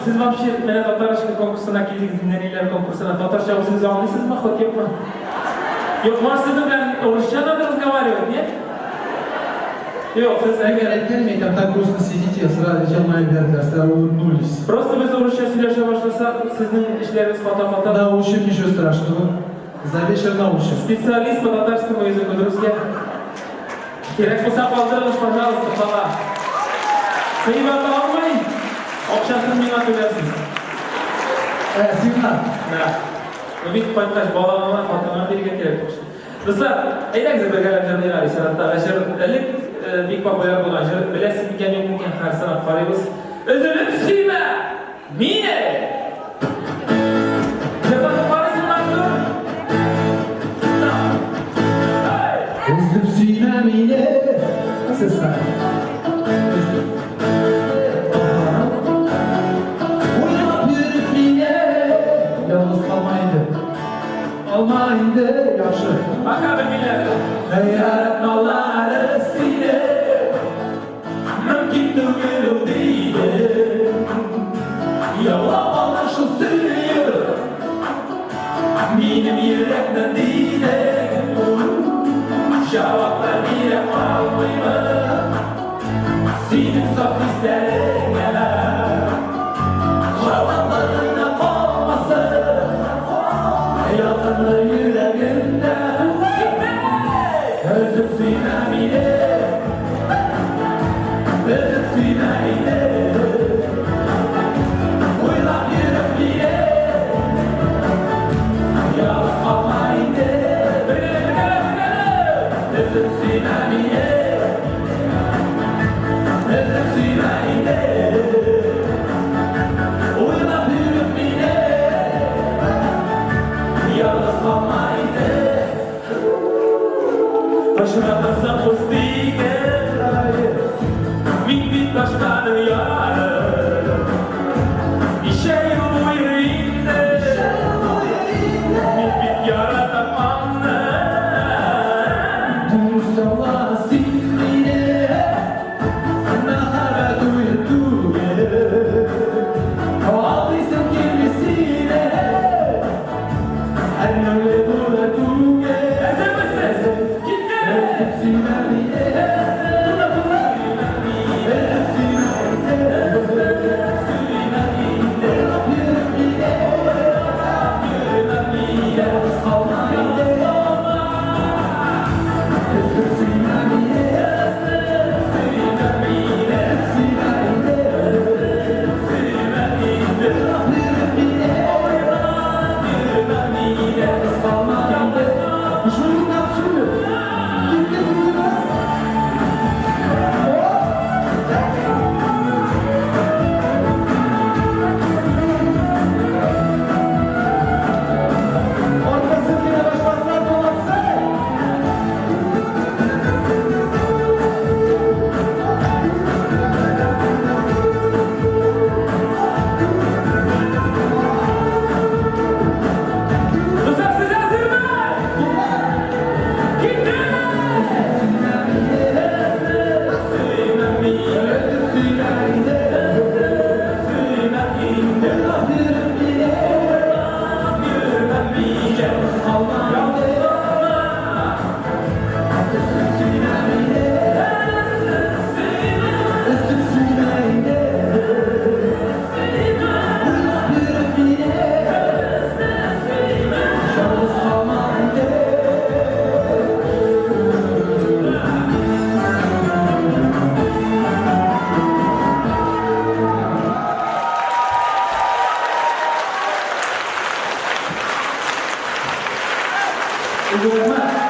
Siz вообще bana Tatar konkursuna gittiniz, dinleniler konkursuna. Tatar şarkısınızı anlıyorsunuz mu? Hak yapma. Yok, var sizin ben Rusça'da da разговаривать, нет? Yok, siz gelmeyin, там так грустно сидите, сразу çalmaya verdiler, улыбнулись. Просто biz Rusça söyleşe başlasak, sizin işleriniz fata-fata. Научим, ничего страшного. За вечер научим. Специалист по татарскому языку, друзья. Керек болса kaldırılış, пожалуйста, fala. Kıymet almayın. Okşasın bina tölersiniz. Сигнал. Да. Ümit paytaş, bağlamama, fatana bir gerek olsun. Dostlar, eylenize bir galemlerine gari sanatta. Aşır, elik bir popüler bulan aşır. Bilesin bir kendim mümkün her sanat faribız. Özürüm suyma! Mine! Yapanı parasını attım. Özlüm suyma mine. sesler. Uyanıp yürüp yine yalnız kalmaydı. Almaydı yaxşı. Bakalım millet. Eğer nalları sile mümkün değil değil. Yalamalı şu suyu benim yürekten değil. Cevaplar bile almayı senin saf hislerine cevaplarına kalmasın yalanlı yüreğimde özüm sinemine özüm sinemine uylap yürüp diye yalnız kalmaydı özüm sinemine özüm sinemine uylap yürüp diye yalnız kalmaydı Başına kızım kustiye. Min bit başkanı yarı. İşe yolu yüreğinde. Min bit yara tapanlı. Dursala sinine nahara duydu ağlısın gemisine ennöle durdu Ezer misin? Gitti. sinemine Kızlar siz hazır mı? Gitti. Üzülme.